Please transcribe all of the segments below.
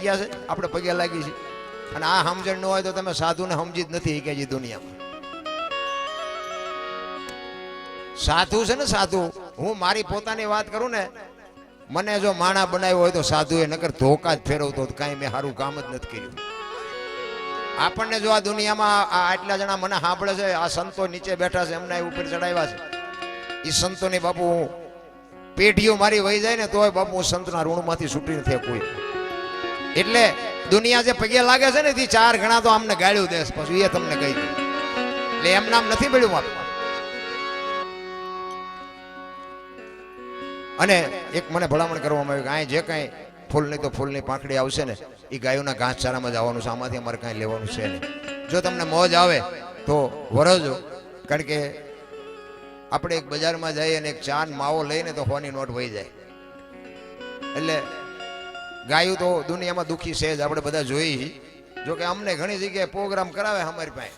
ગયા છે આપણે પગે લાગી છે અને આ સમજણ ન હોય તો તમે સાધુને સમજી જ નથી કે દુનિયામાં સાધુ છે ને સાધુ હું મારી પોતાની વાત કરું ને મને જો માણા બનાવ્યો હોય તો સાધુ એ નકર ધોકા જ ફેરવતો કાંઈ મેં સારું કામ જ નથી કર્યું આપણને જો આ દુનિયામાં આટલા જણા મને સાંભળે છે આ સંતો નીચે બેઠા છે એમના ઉપર ચડાવ્યા છે એ સંતોની બાપુ પેઢીઓ મારી વહી જાય ને તોય બાપુ સંતના ઋણમાંથી છૂટી નથી કોઈ એટલે દુનિયા જે પગે લાગે છે ને તે ચાર ગણા તો અમને ગાળ્યું દેશ પછી એ તમને કહી દે એટલે એમ નામ નથી મળ્યું મારું અને એક મને ભલામણ કરવામાં આવ્યું કે અહીં જે કાંઈ ફૂલની તો ફૂલની પાંખડી આવશે ને એ ગાયોના ઘાસચારામાં જવાનું છે આમાંથી અમારે કાંઈ લેવાનું છે નહીં જો તમને મોજ આવે તો વરજો કારણ કે આપણે એક બજારમાં જઈએ અને એક ચાન માવો લઈને તો હોની નોટ વહી જાય એટલે ગાયું તો દુનિયામાં દુઃખી છે જ આપણે બધા જોઈ જો કે અમને ઘણી જગ્યાએ પ્રોગ્રામ કરાવે અમારી પાસે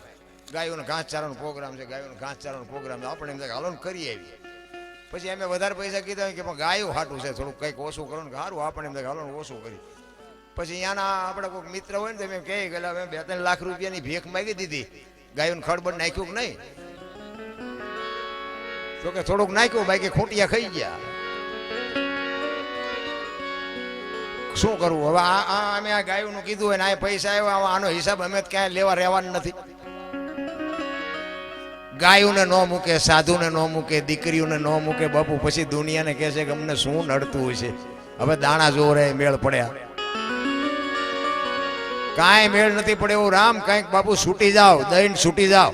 ગાયોનો ઘાસચારાનો પ્રોગ્રામ છે ગાયોનો ઘાસચારાનો પ્રોગ્રામ છે આપણે એમ હાલો ને કરી આવીએ પછી અમે વધારે પૈસા કીધા કે ગાયું હાટું છે થોડુંક કંઈક ઓછું કરો ને સારું આપણે એમ હાલો ને ઓછું કરી પછી અહીંયાના આપણે કોઈક મિત્ર હોય ને તો એમ કહે ગયેલા અમે 2-3 લાખ રૂપિયાની ભેખ માગી દીધી ગાયોને ખડબડ નાખ્યું કે નહીં તો કે થોડુંક નાખ્યું બાકી ખૂંટિયા ખાઈ ગયા શું કરવું હવે અમે આ ગાયોનું કીધું હોય ને આ પૈસા આવ્યા આનો હિસાબ અમે ક્યાંય લેવા રહેવાનું નથી ગાયોને ન મૂકે સાધુને ન મૂકે દીકરીઓને ન મૂકે બાપુ પછી દુનિયાને કહે છે કે અમને શું નડતું હોય છે હવે દાણા જોરે મેળ પડ્યા કાંઈ મેળ નથી પડે એવું રામ કંઈક બાપુ છૂટી જાઓ દઈને છૂટી જાઓ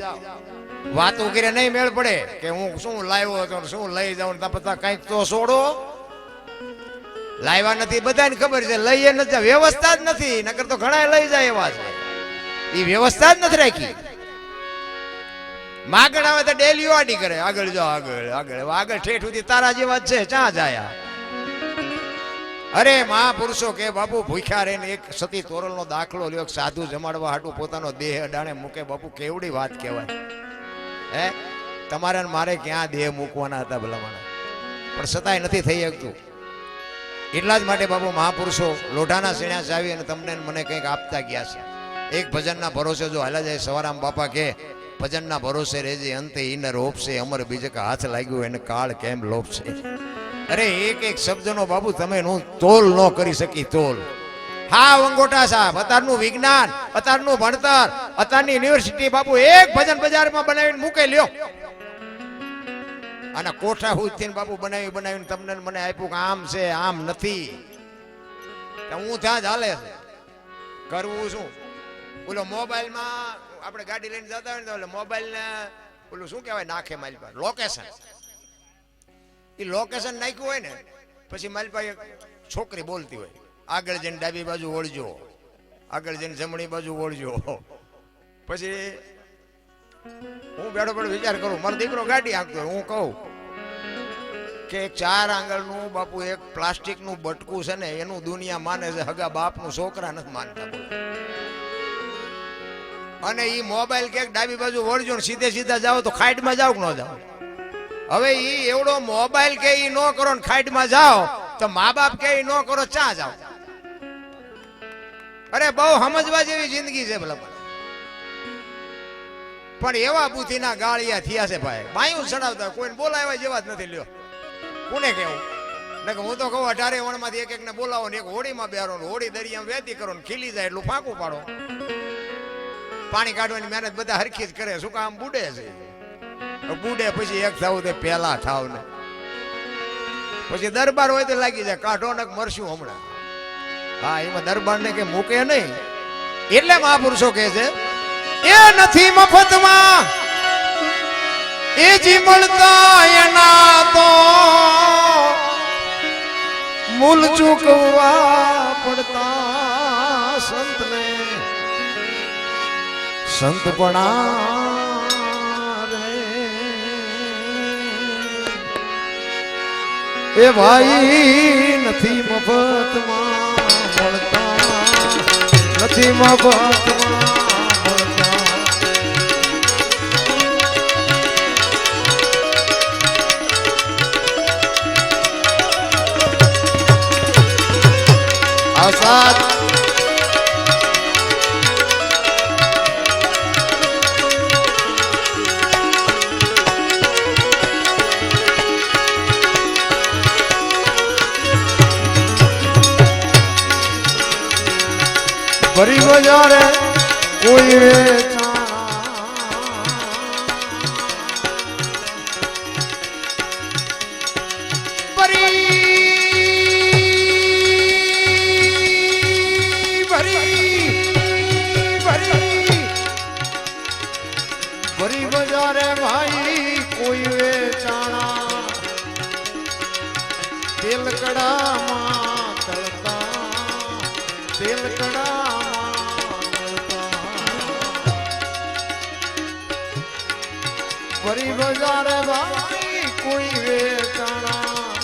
વાતો કરે નહીં મેળ પડે કે હું શું લાવ્યો હતો શું લઈ જાઉં પતા કંઈક તો છોડો લાવ્યા નથી બધાને ખબર છે લઈએ નથી વ્યવસ્થા જ નથી નકર તો ઘણા લઈ જાય એવા છે એ વ્યવસ્થા જ નથી રાખી માગણ આવે તો ડેલીઓ આડી કરે આગળ જાઓ આગળ આગળ આગળ ઠેઠ સુધી તારા જેવા જ છે ચા જાયા અરે મહાપુરુષો કે બાપુ ભૂખ્યા રહીને એક સતી તોરલનો દાખલો લ્યો સાધુ જમાડવા હાટું પોતાનો દેહ અડાણે મૂકે બાપુ કેવડી વાત કહેવાય હે તમારે મારે ક્યાં દેહ મૂકવાના હતા ભલામણા પણ છતાંય નથી થઈ શકતું એટલા જ માટે બાપુ મહાપુરુષો લોઢાના સીણ્યા ચાવી અને તમને મને કંઈક આપતા ગયા છે એક ભજનના ભરોસે જો હાલા જાય સવારામ બાપા કે ભજનના ભરોસે રહેજે અંતે ઈનર રોપશે અમર બીજે કે હાથ લાગ્યું એને કાળ કેમ લોપશે અરે એક એક શબ્દનો બાપુ તમે નું તોલ ન કરી શકી તોલ હા વંગોટા સાહેબ અત્યારનું વિજ્ઞાન અત્યારનું ભણતર અત્યારની યુનિવર્સિટી બાપુ એક ભજન બજારમાં બનાવીને મૂકે લ્યો અને કોઠા હુજથી બાપુ બનાવીને તમને મને આપ્યું કે આમ છે આમ નથી હું ત્યાં જ હાલે છે કરવું શું બોલો મોબાઈલમાં આપણે ગાડી લઈને જતા હોય ને તો મોબાઈલ ને પેલું શું કહેવાય નાખે મારી પાસે લોકેશન એ લોકેશન નાખ્યું હોય ને પછી મારી પાસે છોકરી બોલતી હોય આગળ જઈને ડાબી બાજુ વળજો આગળ જઈને જમણી બાજુ વળજો પછી હું બેઠો બેઠો વિચાર કરું મારો દીકરો ગાડી હાંકતો હોય હું કહું કે 4 આંગળનું બાપુ એક પ્લાસ્ટિકનું બટકું છે ને એનું દુનિયા માને છે હગા બાપનું છોકરા નથી માનતા અને ઈ મોબાઈલ કે ડાબી બાજુ વળજો ને સીધે સીધા જાઓ તો ખાઈડમાં જાઓ કે ન જાઓ હવે ઈ એવડો મોબાઈલ કે ઈ ન કરો ને ખાઈડમાં જાઓ તો મા બાપ કે ઈ ન કરો ચા જાઓ અરે બહુ સમજવા જેવી જિંદગી છે ભલા પણ એવા બુદ્ધિના ગાળિયા થયા છે ભાઈ બાયું ચડાવતા કોઈને બોલાવ્યા જેવા જ નથી લ્યો કોને કેવું ને હું તો કહું 18 વણમાંથી એક ને બોલાવો ને એક હોડીમાં બેરો હોડી દરિયામાં વેતી કરો ને ખીલી જાય એટલું ફાંકું પાડો પાણી કાઢવાની મહેનત બધા હરખી જ કરે શું કામ બુડે છે બુડે પછી એક થાવ તે પેલા થાવ ને પછી દરબાર હોય તો લાગી જાય કાઢો ને મરશું હમણાં હા એમાં દરબાર ને કે મૂકે નહીં એટલે મહાપુરુષો કહે છે એ નથી મફતમાં એ જી મળતા એના તો મૂલ ચૂકવા પડતા સંતને સંતપણા રે એ ભાઈ નથી મફતમાં મળતા નથી મફતમાં મળતા આ સાત ભરી બજારે કોઈ વેચાણા ભરી બજારે ભાઈ કોઈ વેચાણા તેલ કડામાં તળતા તેલ કડામાં તળતા ભરી બજારે ભાઈ કોઈ વેચાણા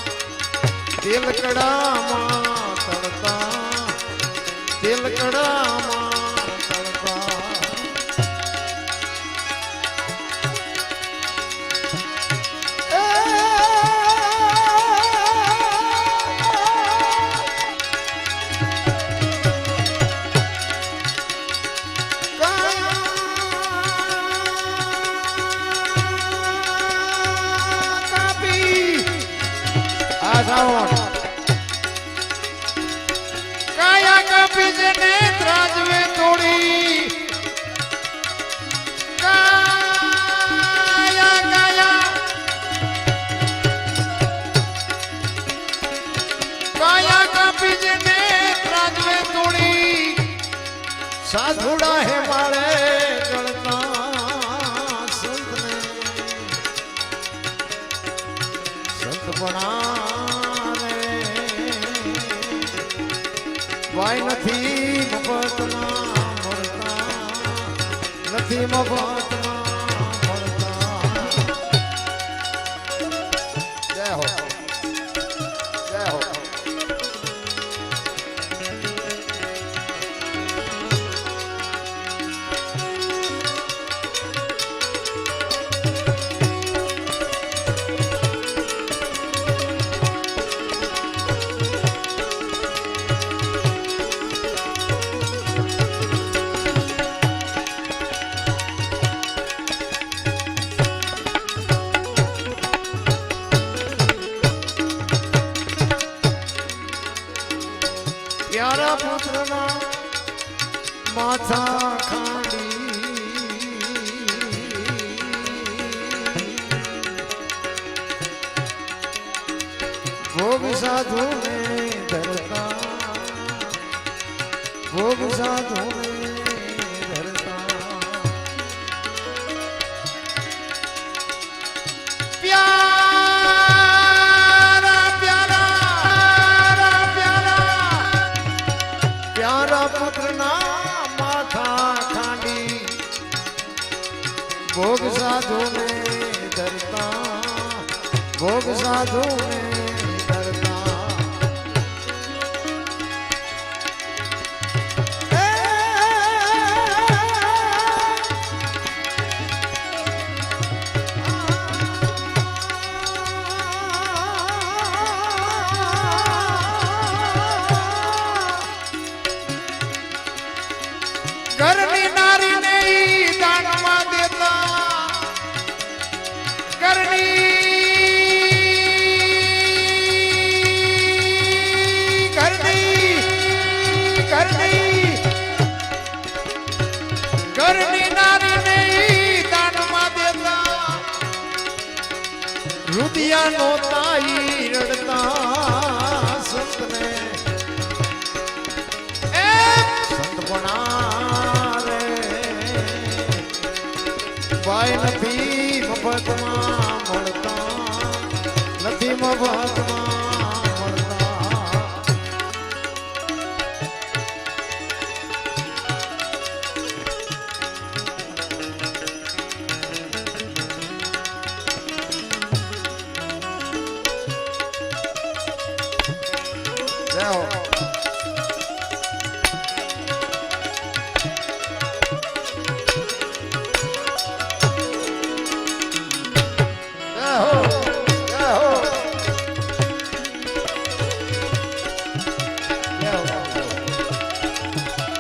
તેલ કડામાં તળતા તેલ કડામાં તળતા કાયા કાપી જેને ત્રાજવે તોડી કાયા કાયા કાપી જેને ત્રાજવે તોડી સાધુડા હે માળે જળતા સંતને સંતપણા ભાઈ નથી મફતમાં મળતા નથી મફતમાં મળતા જય હો જય હો પ્યારા પુત્રના માથા ખાંડી ભોગ સાધુને ધરતા ભોગ સાધુને ધરતા પુત્રના માથા ખાંડી ભોગ સાધુને ધરતા ભોગ સાધુને ધરતા ઘરની નારીને દાનમાં દેતા ઘરની નારીને દાનમાં દેતા રુદિયા નોતાઈ રડતા સંતને ભાઈ નથી મફતમાં મળતા નથી મફતમાં